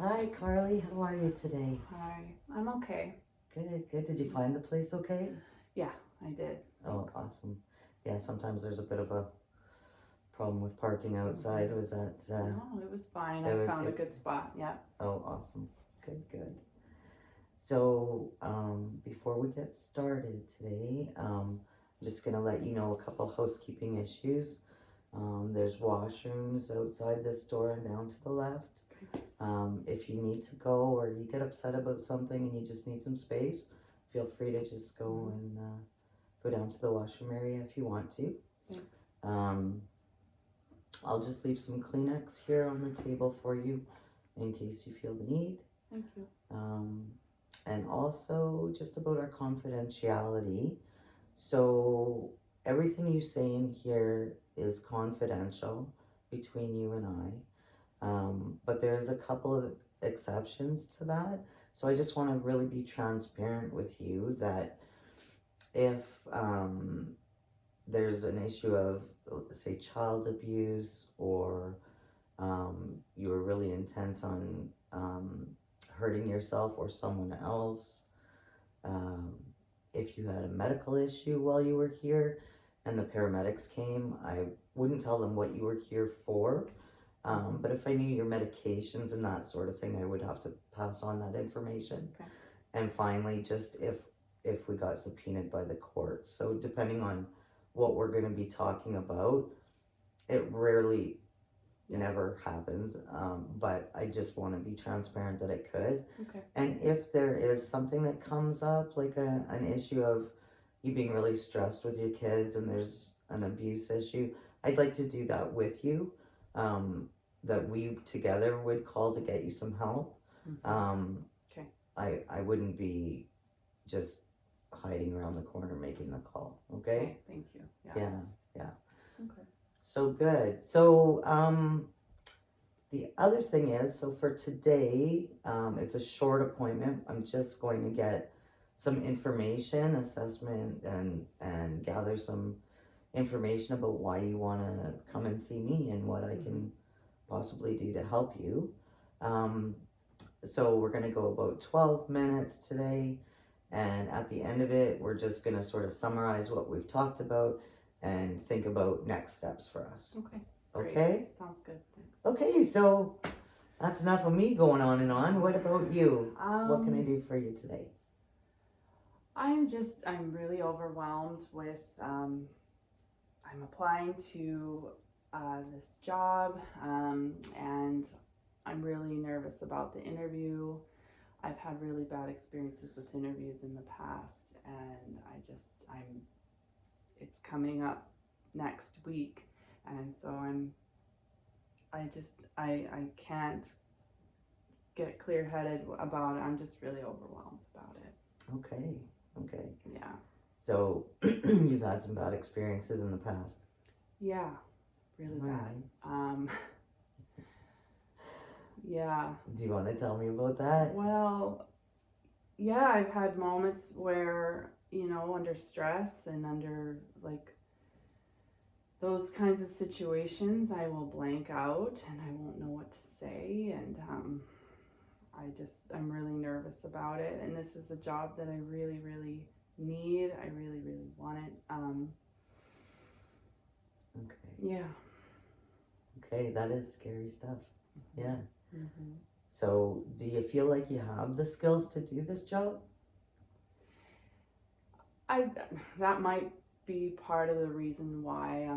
Hi, Carlie. How are you today? Hi, I'm okay. Good, good. Did you find the place okay? Yeah, I did. Oh, Thanks. awesome. Yeah, sometimes there's a bit of a problem with parking outside. Was that, No, it was fine. it I was found a good? good spot. Yeah. Oh, awesome. Good, good. So, before we get started today, I'm just gonna let you know a couple housekeeping issues. There's washrooms outside this door and down to the left. If you need to go or you get upset about something and you just need some space, feel free to just go and go down to the washroom area if you want to. Thanks. I'll just leave some Kleenex here on the table for you in case you feel the need. Thank you. And also just about our confidentiality. So everything you say in here is confidential between you and I. But there's a couple of exceptions to that. So I just want to really be transparent with you that if there's an issue of, say, child abuse, or you were really intent on hurting yourself or someone else, if you had a medical issue while you were here and the paramedics came, I wouldn't tell them what you were here for. But if I knew your medications and that sort of thing, I would have to pass on that information. Okay. And finally, just if we got subpoenaed by the court. So depending on what we're going to be talking about, it rarely never happens. But I just want to be transparent that it could. Okay. And if there is something that comes up, like an issue of you being really stressed with your kids and there's an abuse issue, I'd like to do that with you. That we together would call to get you some help. Okay. I wouldn't be just hiding around the corner making the call. Okay? Okay. Thank you. Yeah. Okay. So good. So the other thing is, so for today, it's a short appointment. I'm just going to get some information, assessment, and gather some information about why you want to come and see me and what I can possibly do to help you. So we're going to go about 12 minutes today, and at the end of it, we're just going to sort of summarize what we've talked about and think about next steps for us. Okay. Okay? Great. Sounds good. Thanks. Okay, so that's enough of me going on and on. What about you? What can I do for you today? I'm really overwhelmed with, I'm applying to this job, and I'm really nervous about the interview. I've had really bad experiences with interviews in the past, and it's coming up next week, and so I can't get clear-headed about it. I'm just really overwhelmed about it. Okay. Yeah. So you've had some bad experiences in the past. Yeah, really bad. Right. Yeah. Do you want to tell me about that? Well, yeah, I've had moments where, under stress and under like those kinds of situations, I will blank out and I won't know what to say, and I'm really nervous about it, and this is a job that I really, really need. I really, really want it. Okay. Yeah. Okay, that is scary stuff. Yeah. Mm-hmm. So do you feel like you have the skills to do this job? That might be part of the reason why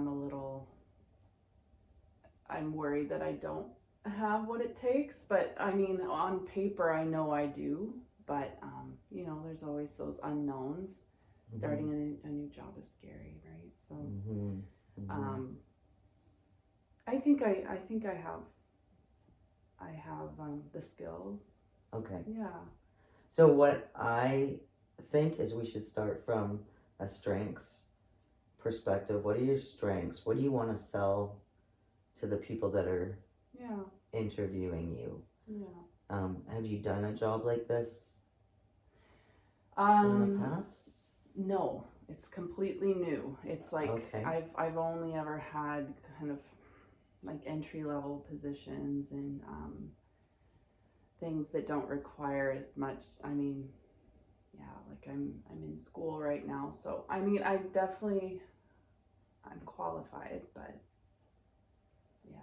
I'm worried that I don't have what it takes, but I mean, on paper I know I do, but there's always those unknowns. Starting a new job is scary, right? So I think I have the skills. Okay. Yeah. So what I think is we should start from a strengths perspective. What are your strengths? What do you want to sell to the people that are interviewing you? Yeah. Have you done a job like this in the past? No, it's completely new. It's like I've only ever had kind of like entry level positions, and things that don't require as much. I mean, yeah, like I'm in school right now, so I mean, I'm qualified, but yeah.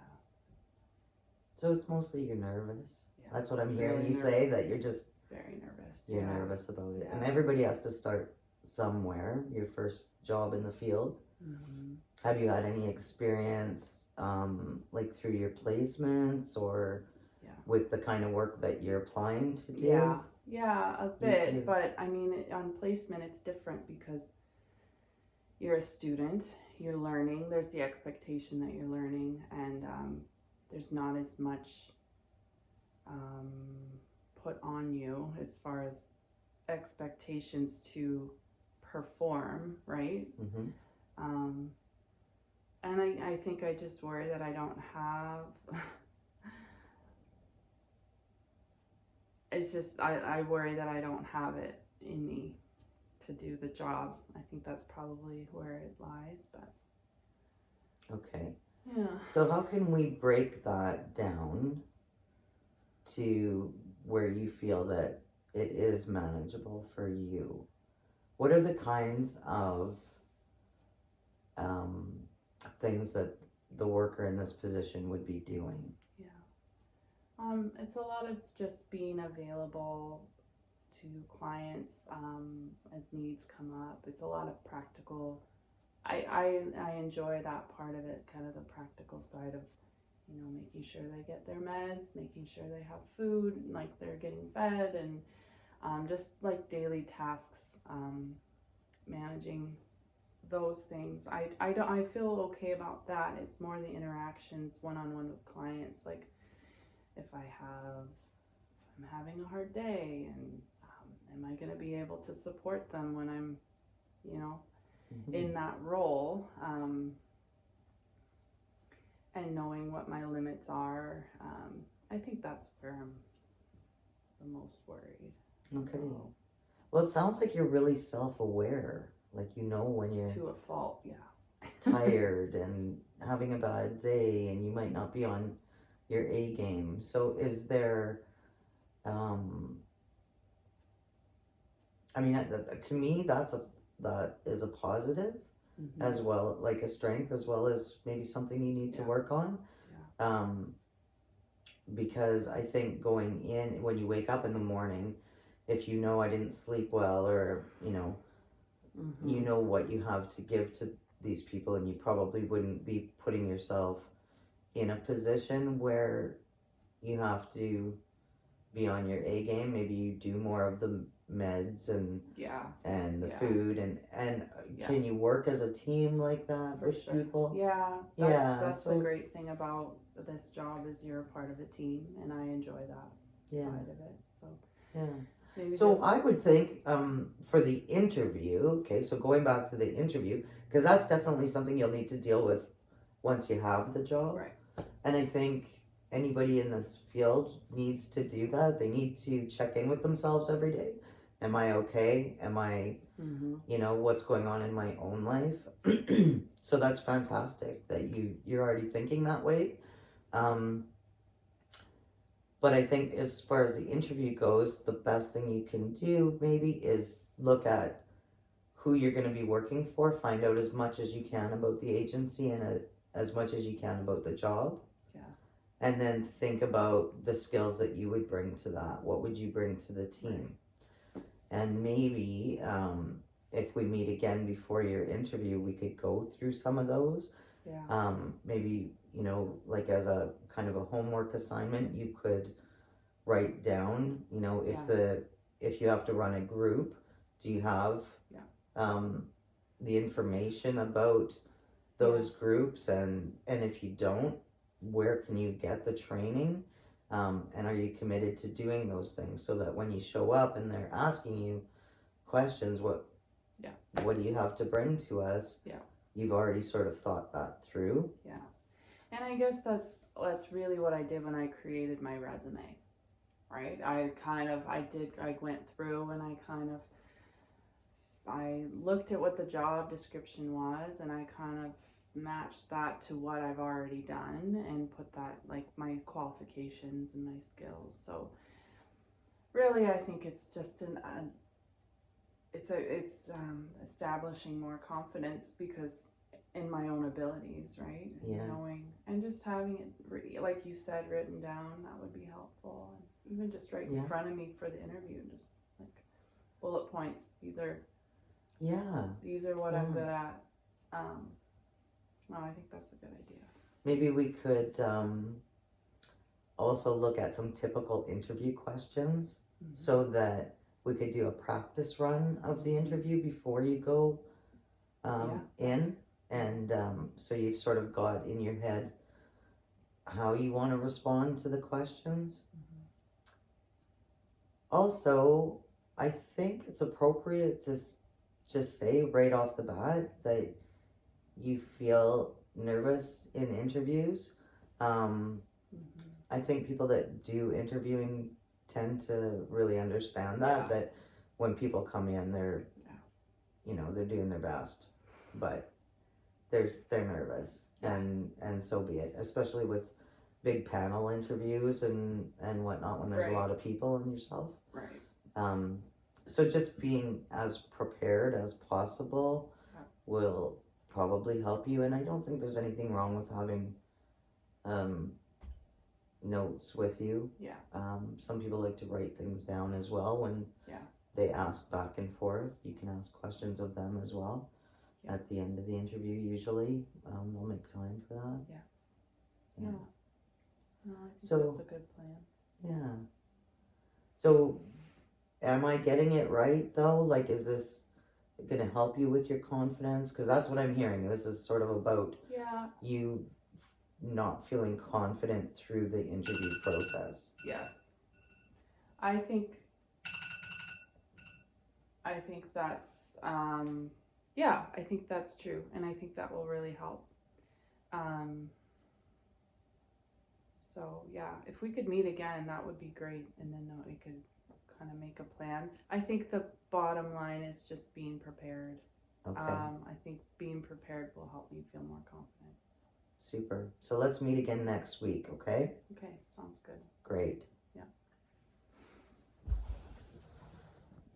So it's mostly you're nervous. Yeah. That's what I'm Very hearing you nervous. say, that you're just Very nervous. you're Yeah. nervous about it. Yeah. And everybody has to start somewhere, your first job in the field. Mm-hmm. Have you had any experience like through your placements or with the kind of work that you're applying to do? Yeah, a bit, but I mean, on placement it's different because you're a student, you're learning, there's the expectation that you're learning, and there's not as much put on you as far as expectations to perform, right? Mm-hmm. And I think I just worry that I don't have it's just I worry that I don't have it in me to do the job. I think that's probably where it lies, but Okay. yeah. So how can we break that down to where you feel that it is manageable for you? What are the kinds of things that the worker in this position would be doing? It's a lot of just being available to clients as needs come up. It's a lot of practical. I enjoy that part of it, kind of the practical side of, you know, making sure they get their meds, making sure they have food, like they're getting fed, and just like daily tasks, managing those things. I feel okay about that. It's more the interactions one-on-one with clients, like if I'm having a hard day, and am I going to be able to support them when I'm, you know, Mm-hmm. in that role, and knowing what my limits are. I think that's where I'm the most worried. Okay. Well, it sounds like you're really self-aware. Like, you know when you're to a fault, yeah. tired and having a bad day, and you might not be on your A game. So is there, I mean, to me, that is a positive, Mm-hmm. as well, like a strength, as well as maybe something you need to work on. Because I think going in, when you wake up in the morning, if you know I didn't sleep well, or you know, Mm-hmm. you know what you have to give to these people, and you probably wouldn't be putting yourself in a position where you have to be on your A game. Maybe you do more of the meds and the food, and can you work as a team like that with people? That's the great thing about this job, is you're a part of a team, and I enjoy that side of it. So so I would think for the interview, okay, so going back to the interview, because that's definitely something you'll need to deal with once you have the job, right? And I think anybody in this field needs to do that. They need to check in with themselves every day. Am I okay? Am I, you know, what's going on in my own life? So that's fantastic that you're already thinking that way. But I think as far as the interview goes, the best thing you can do maybe is look at who you're going to be working for, find out as much as you can about the agency, and as much as you can about the job. And then think about the skills that you would bring to that. What would you bring to the team? And maybe if we meet again before your interview, we could go through some of those. Maybe, you know, like as a kind of a homework assignment, you could write down, you know, if you have to run a group, do you have the information about those groups, and if you don't, where can you get the training, and are you committed to doing those things, so that when you show up and they're asking you questions, what do you have to bring to us, you've already sort of thought that through. And I guess that's really what I did when I created my resume, right? I went through and I looked at what the job description was, and I kind of matched that to what I've already done, and put that, like, my qualifications and my skills. So really, I think it's just it's establishing more confidence because in my own abilities, right? And Yeah. knowing and just having it, like you said, written down, that would be helpful. And even just right in Yeah. front of me for the interview, just like bullet points. These are what I'm Yeah. good at. No, I think that's a good idea. Maybe we could also look at some typical interview questions so that we could do a practice run of the interview before you go in. And so you've sort of got in your head how you want to respond to the questions. Also, I think it's appropriate to just say right off the bat that you feel nervous in interviews. I think people that do interviewing tend to really understand that when people come in, they're they're doing their best, but they're nervous, and so be it, especially with big panel interviews and whatnot when there's a lot of people and yourself. So just being as prepared as possible will probably help you, and I don't think there's anything wrong with having notes with you. Some people like to write things down as well when they ask back and forth. You can ask questions of them as well at the end of the interview. Usually they'll make time for that. No, I think that's a good plan. So am I getting it right though? Like, is this gonna help you with your confidence? Because that's what I'm hearing. This is sort of about you not feeling confident through the interview process. Yes. I think that's I think that's true, and I think that will really help. So if we could meet again, that would be great, and then we could kind of make a plan. I think the bottom line is just being prepared. I think being prepared will help me feel more confident. Super. So let's meet again next week, okay? Okay, sounds good. Great.